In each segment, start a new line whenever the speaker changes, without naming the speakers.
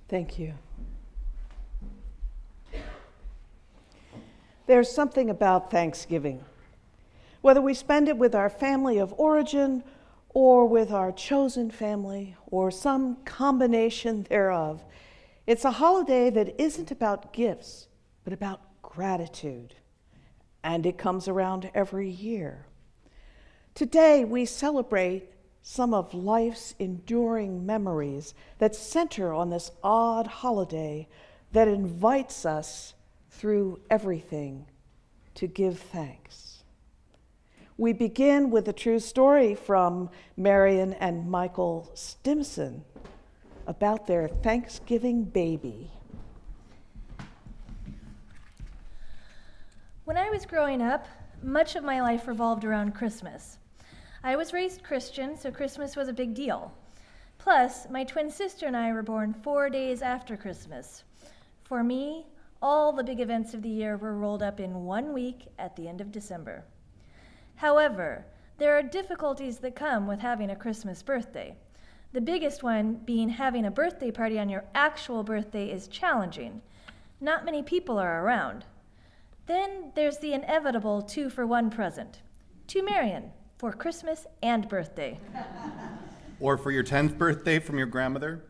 Thank you. There's something about Thanksgiving. Whether we spend it with our family of origin or with our chosen family or some combination thereof, it's a holiday that isn't about gifts, but about gratitude. And it comes around every year. Today, we celebrate some of life's enduring memories that center on this odd holiday that invites us through everything to give thanks. We begin with a true story from Marion and Michael Stimson about their Thanksgiving baby.
When I was growing up, much of my life revolved around Christmas. I was raised Christian, so Christmas was a big deal. Plus, my twin sister and I were born 4 days after Christmas. For me, all the big events of the year were rolled up in 1 week at the end of December. However, there are difficulties that come with having a Christmas birthday. The biggest one being having a birthday party on your actual birthday is challenging. Not many people are around. Then there's the inevitable 2-for-1 present. To Marion, for Christmas and birthday.
Or for your 10th birthday from your grandmother,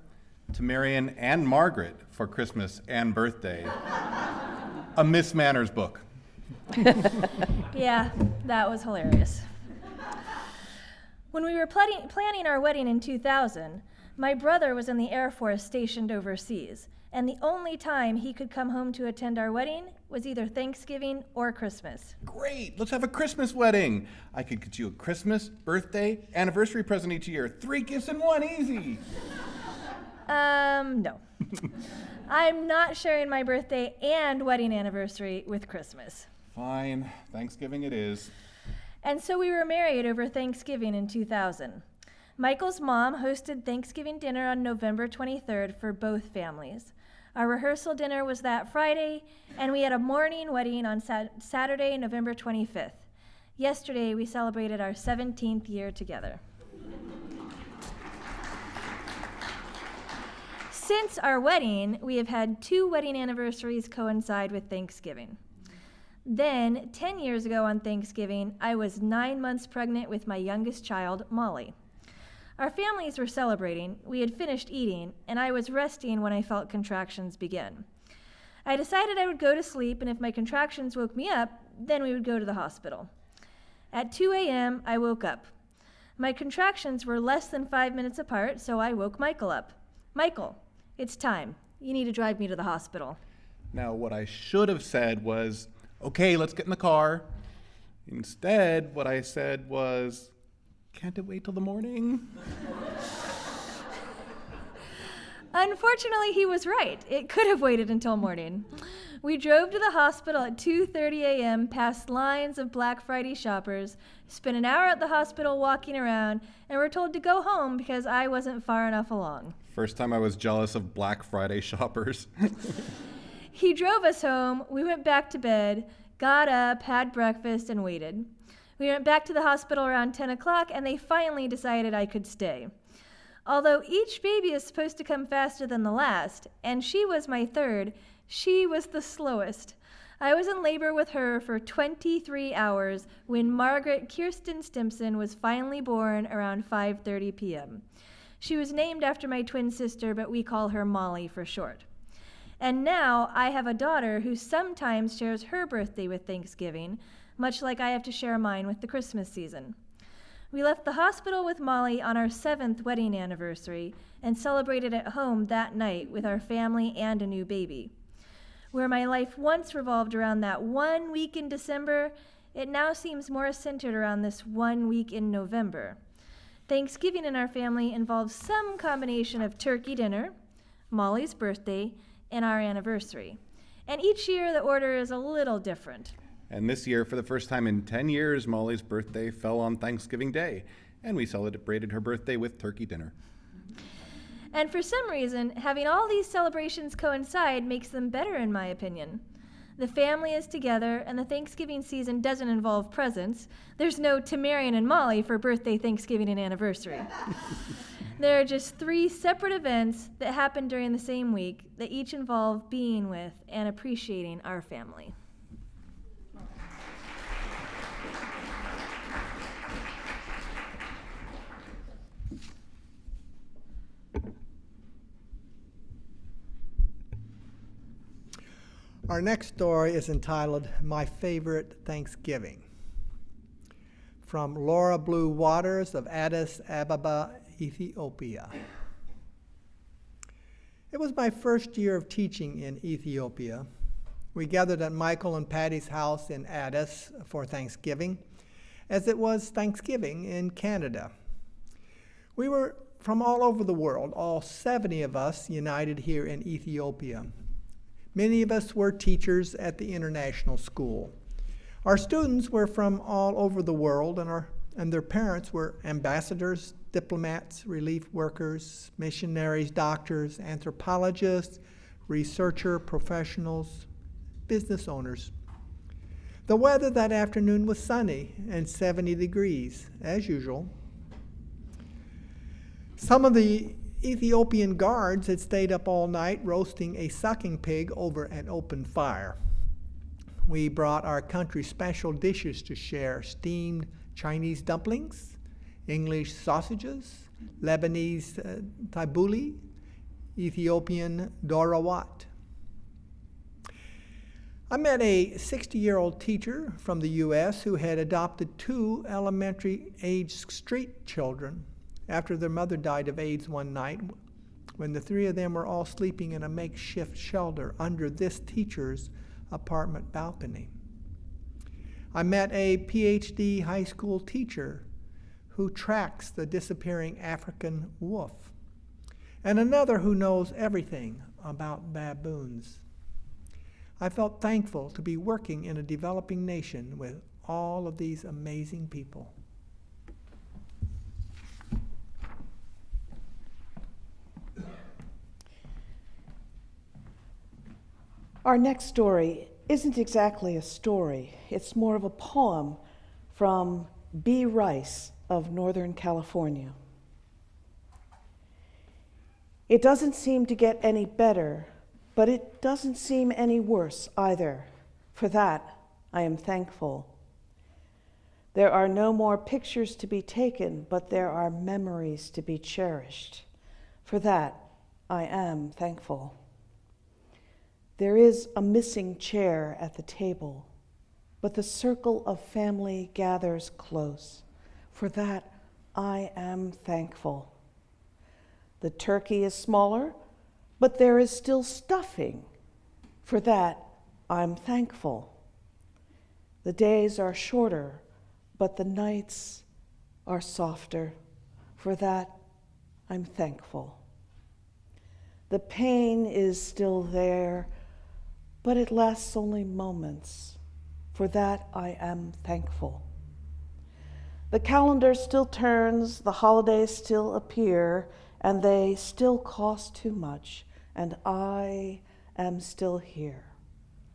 to Marion and Margaret for Christmas and birthday. A Miss Manners book.
Yeah, that was hilarious. When we were planning our wedding in 2000, my brother was in the Air Force stationed overseas, and the only time he could come home to attend our wedding was either Thanksgiving or Christmas.
Great, let's have a Christmas wedding. I could get you a Christmas, birthday, anniversary present each year. 3 gifts in one, easy.
No. I'm not sharing my birthday and wedding anniversary with Christmas.
Fine, Thanksgiving it is.
And so we were married over Thanksgiving in 2000. Michael's mom hosted Thanksgiving dinner on November 23rd for both families. Our rehearsal dinner was that Friday, and we had a morning wedding on Saturday, November 25th. Yesterday, we celebrated our 17th year together. Since our wedding, we have had 2 wedding anniversaries coincide with Thanksgiving. Then, 10 years ago on Thanksgiving, I was 9 months pregnant with my youngest child, Molly. Our families were celebrating, we had finished eating, and I was resting when I felt contractions begin. I decided I would go to sleep, and if my contractions woke me up, then we would go to the hospital. At 2 a.m., I woke up. My contractions were less than 5 minutes apart, so I woke Michael up. Michael, it's time. You need to drive me to the hospital.
Now, what I should have said was, okay, let's get in the car. Instead, what I said was, can't it wait till the morning?
Unfortunately, he was right. It could have waited until morning. We drove to the hospital at 2:30 a.m., past lines of Black Friday shoppers, spent an hour at the hospital walking around, and were told to go home because I wasn't far enough along.
First time I was jealous of Black Friday shoppers.
He drove us home, we went back to bed, got up, had breakfast, and waited. We went back to the hospital around 10 o'clock, and they finally decided I could stay. Although each baby is supposed to come faster than the last, and she was my third, she was the slowest. I was in labor with her for 23 hours when Margaret Kirsten Stimson was finally born around 5:30 p.m. She was named after my twin sister, but we call her Molly for short. And now I have a daughter who sometimes shares her birthday with Thanksgiving, much like I have to share mine with the Christmas season. We left the hospital with Molly on our 7th wedding anniversary and celebrated at home that night with our family and a new baby. Where my life once revolved around that 1 week in December, it now seems more centered around this 1 week in November. Thanksgiving in our family involves some combination of turkey dinner, Molly's birthday, and our anniversary. And each year the order is a little different.
And this year, for the first time in 10 years, Molly's birthday fell on Thanksgiving Day, and we celebrated her birthday with turkey dinner.
And for some reason, having all these celebrations coincide makes them better, in my opinion. The family is together, and the Thanksgiving season doesn't involve presents. There's no to Marion and Molly for birthday, Thanksgiving, and anniversary. There are just 3 separate events that happened during the same week that each involve being with and appreciating our family.
Our next story is entitled My Favorite Thanksgiving, from Laura Blue Waters of Addis Ababa, Ethiopia. It was my first year of teaching in Ethiopia. We gathered at Michael and Patty's house in Addis for Thanksgiving, as it was Thanksgiving in Canada. We were from all over the world, all 70 of us united here in Ethiopia. Many of us were teachers at the international school. Our students were from all over the world, and their parents were ambassadors, diplomats, relief workers, missionaries, doctors, anthropologists, researcher professionals, business owners. The weather that afternoon was sunny and 70 degrees, as usual. Some of the Ethiopian guards had stayed up all night roasting a sucking pig over an open fire. We brought our country's special dishes to share: steamed Chinese dumplings, English sausages, Lebanese tabbouleh, Ethiopian dorawat. I met a 60-year-old teacher from the U.S. who had adopted 2 elementary-aged street children after their mother died of AIDS one night, when the 3 of them were all sleeping in a makeshift shelter under this teacher's apartment balcony. I met a PhD high school teacher who tracks the disappearing African wolf, and another who knows everything about baboons. I felt thankful to be working in a developing nation with all of these amazing people.
Our next story isn't exactly a story. It's more of a poem from B. Rice of Northern California. It doesn't seem to get any better, but it doesn't seem any worse either. For that, I am thankful. There are no more pictures to be taken, but there are memories to be cherished. For that, I am thankful. There is a missing chair at the table, but the circle of family gathers close. For that, I am thankful. The turkey is smaller, but there is still stuffing. For that, I'm thankful. The days are shorter, but the nights are softer. For that, I'm thankful. The pain is still there, but it lasts only moments. For that, I am thankful. The calendar still turns, the holidays still appear, and they still cost too much, and I am still here.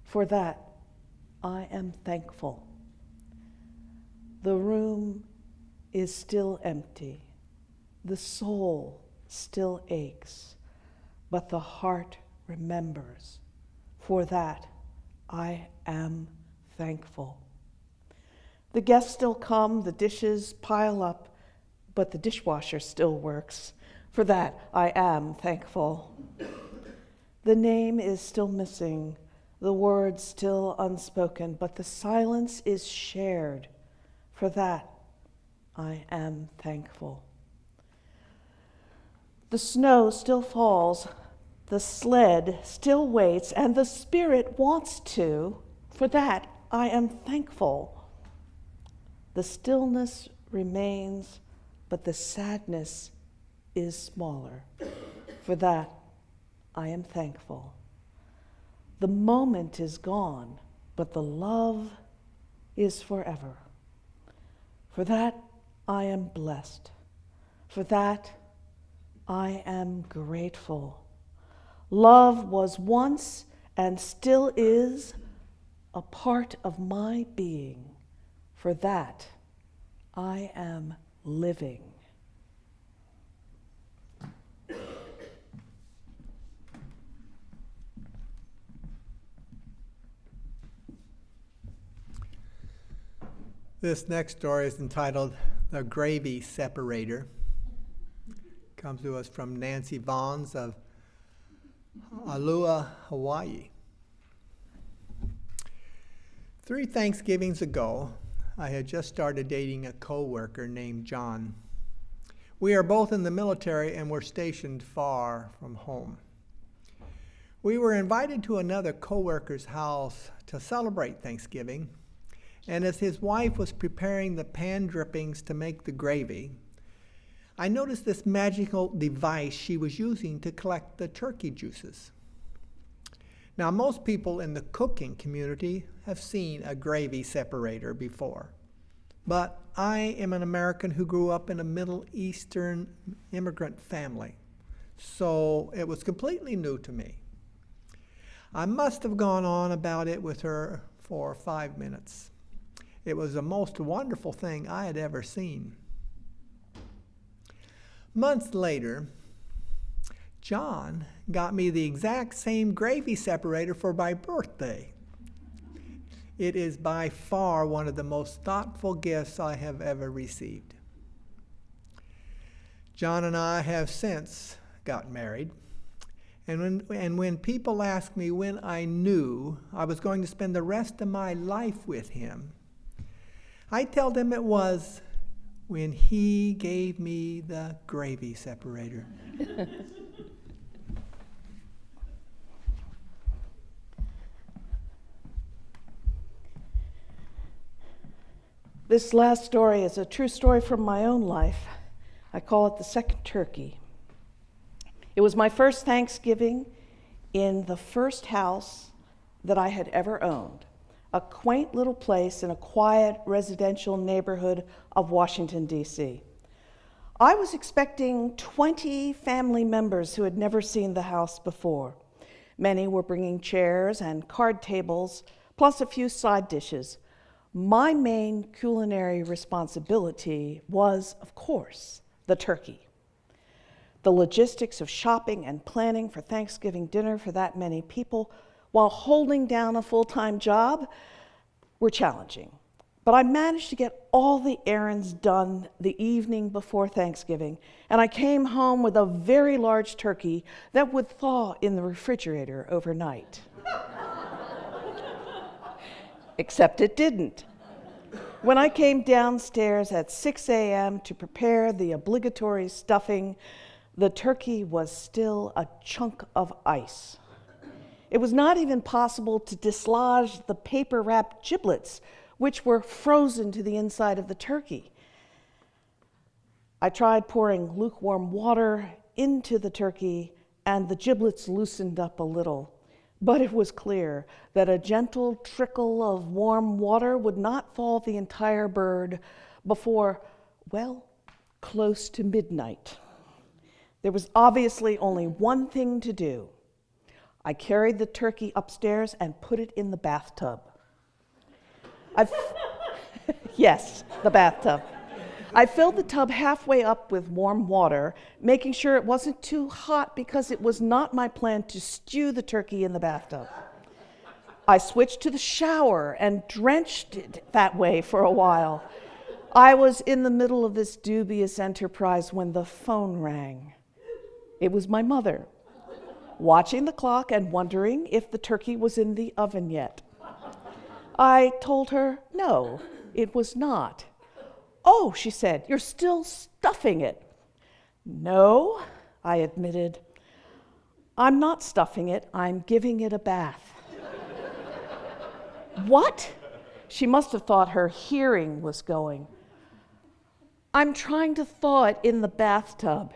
For that, I am thankful. The room is still empty. The soul still aches, but the heart remembers. For that, I am thankful. The guests still come, the dishes pile up, but the dishwasher still works. For that, I am thankful. The name is still missing, the words still unspoken, but the silence is shared. For that, I am thankful. The snow still falls, the sled still waits, and the spirit wants to. For that, I am thankful. The stillness remains, but the sadness is smaller. For that, I am thankful. The moment is gone, but the love is forever. For that, I am blessed. For that, I am grateful. Love was once and still is a part of my being. For that, I am living.
This next story is entitled The Gravy Separator. Comes to us from Nancy Vaughns of Alua, Hawaii. 3 Thanksgivings ago, I had just started dating a co-worker named John. We are both in the military and were stationed far from home. We were invited to another co-worker's house to celebrate Thanksgiving, and as his wife was preparing the pan drippings to make the gravy, I noticed this magical device she was using to collect the turkey juices. Now, most people in the cooking community have seen a gravy separator before, but I am an American who grew up in a Middle Eastern immigrant family, so it was completely new to me. I must have gone on about it with her for 5 minutes. It was the most wonderful thing I had ever seen. Months later, John got me the exact same gravy separator for my birthday. It is by far one of the most thoughtful gifts I have ever received. John and I have since got married, and when people ask me when I knew I was going to spend the rest of my life with him, I tell them it was when he gave me the gravy separator.
This last story is a true story from my own life. I call it the second turkey. It was my first Thanksgiving in the first house that I had ever owned, a quaint little place in a quiet residential neighborhood of Washington, D.C. I was expecting 20 family members who had never seen the house before. Many were bringing chairs and card tables, plus a few side dishes. My main culinary responsibility was, of course, the turkey. The logistics of shopping and planning for Thanksgiving dinner for that many people while holding down a full-time job were challenging. But I managed to get all the errands done the evening before Thanksgiving, and I came home with a very large turkey that would thaw in the refrigerator overnight. Except it didn't. When I came downstairs at 6 a.m. to prepare the obligatory stuffing, the turkey was still a chunk of ice. It was not even possible to dislodge the paper-wrapped giblets, which were frozen to the inside of the turkey. I tried pouring lukewarm water into the turkey, and the giblets loosened up a little. But it was clear that a gentle trickle of warm water would not thaw the entire bird before, well, close to midnight. There was obviously only one thing to do. I carried the turkey upstairs and put it in the bathtub. Yes, the bathtub. I filled the tub halfway up with warm water, making sure it wasn't too hot because it was not my plan to stew the turkey in the bathtub. I switched to the shower and drenched it that way for a while. I was in the middle of this dubious enterprise when the phone rang. It was my mother, watching the clock and wondering if the turkey was in the oven yet. I told her, no, it was not. Oh, she said, you're still stuffing it. No, I admitted. I'm not stuffing it, I'm giving it a bath. What? She must have thought her hearing was going. I'm trying to thaw it in the bathtub.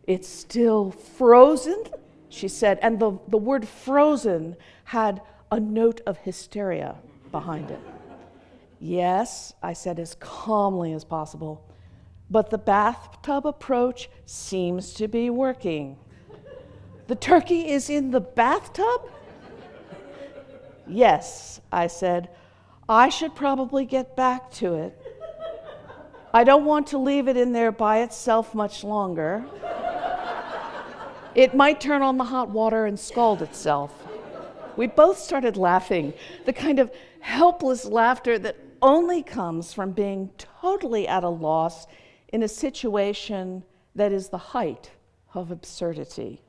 It's still frozen, she said, and the word frozen had a note of hysteria behind it. Yes, I said as calmly as possible, but the bathtub approach seems to be working. The turkey is in the bathtub? Yes, I said, I should probably get back to it. I don't want to leave it in there by itself much longer. It might turn on the hot water and scald itself. We both started laughing, the kind of helpless laughter that only comes from being totally at a loss in a situation that is the height of absurdity.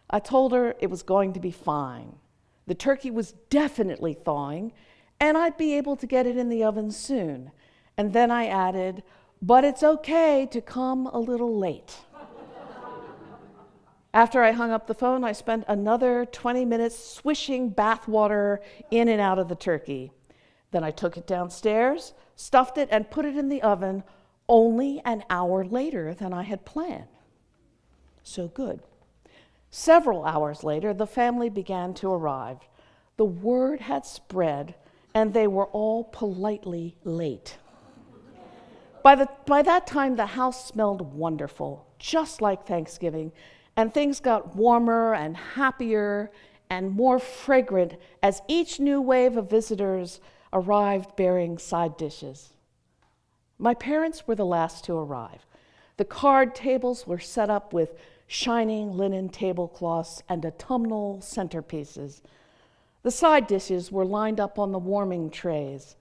I told her it was going to be fine. The turkey was definitely thawing, and I'd be able to get it in the oven soon. And then I added, but it's okay to come a little late. After I hung up the phone, I spent another 20 minutes swishing bath water in and out of the turkey. Then I took it downstairs, stuffed it, and put it in the oven only an hour later than I had planned. So good. Several hours later, the family began to arrive. The word had spread, and they were all politely late. By that time, the house smelled wonderful, just like Thanksgiving, and things got warmer and happier and more fragrant as each new wave of visitors arrived bearing side dishes. My parents were the last to arrive. The card tables were set up with shining linen tablecloths and autumnal centerpieces. The side dishes were lined up on the warming trays,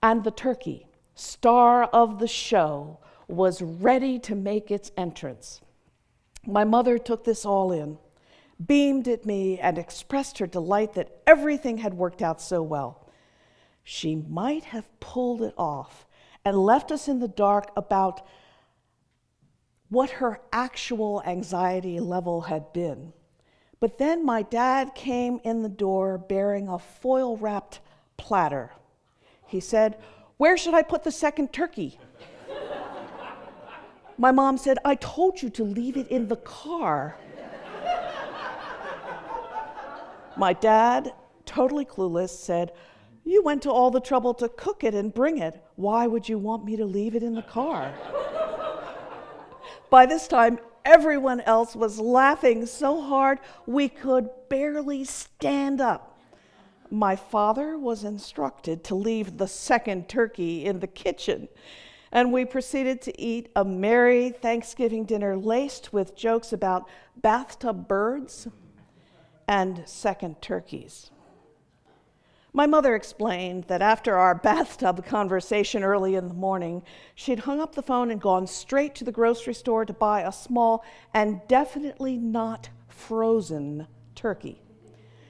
and the turkey, star of the show, was ready to make its entrance. My mother took this all in, beamed at me, and expressed her delight that everything had worked out so well. She might have pulled it off and left us in the dark about what her actual anxiety level had been. But then my dad came in the door bearing a foil-wrapped platter. He said, "Where should I put the second turkey?" My mom said, "I told you to leave it in the car." My dad, totally clueless, said, "You went to all the trouble to cook it and bring it. Why would you want me to leave it in the car?" By this time, everyone else was laughing so hard we could barely stand up. My father was instructed to leave the second turkey in the kitchen, and we proceeded to eat a merry Thanksgiving dinner laced with jokes about bathtub birds and second turkeys. My mother explained that after our bathtub conversation early in the morning, she'd hung up the phone and gone straight to the grocery store to buy a small and definitely not frozen turkey,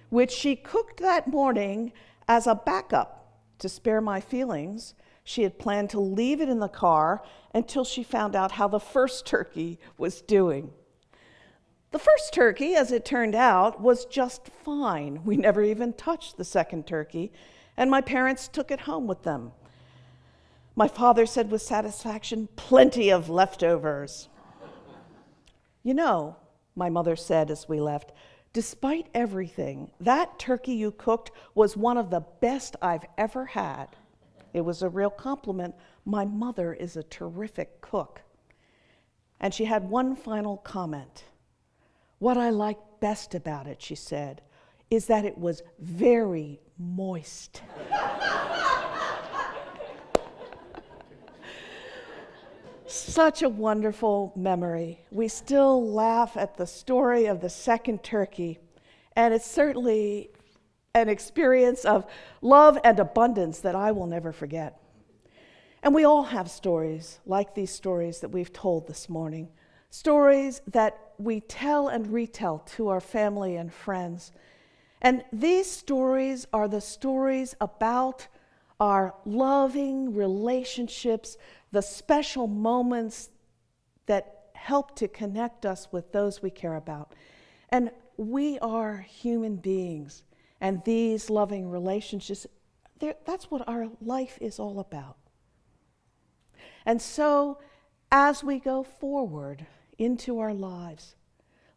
which she cooked that morning as a backup to spare my feelings. She had planned to leave it in the car until she found out how the first turkey was doing. The first turkey, as it turned out, was just fine. We never even touched the second turkey, and my parents took it home with them. My father said with satisfaction, "Plenty of leftovers." "You know," my mother said as we left, "despite everything, that turkey you cooked was one of the best I've ever had." It was a real compliment. My mother is a terrific cook. And she had one final comment. "What I like best about it," she said, "is that it was very moist." Such a wonderful memory. We still laugh at the story of the second turkey, and it's certainly an experience of love and abundance that I will never forget. And we all have stories like these stories that we've told this morning, stories that we tell and retell to our family and friends. And these stories are the stories about our loving relationships, the special moments that help to connect us with those we care about. And we are human beings, and these loving relationships, that's what our life is all about. And so, as we go forward into our lives,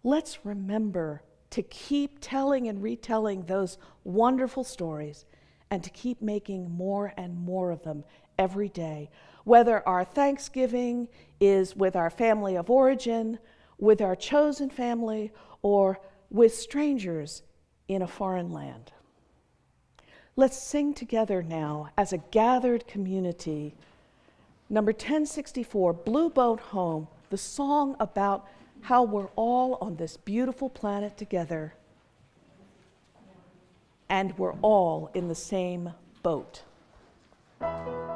let's remember to keep telling and retelling those wonderful stories and to keep making more and more of them every day, whether our Thanksgiving is with our family of origin, with our chosen family, or with strangers in a foreign land. Let's sing together now as a gathered community. Number 1064, Blue Boat Home, the song about how we're all on this beautiful planet together and we're all in the same boat.
Amen.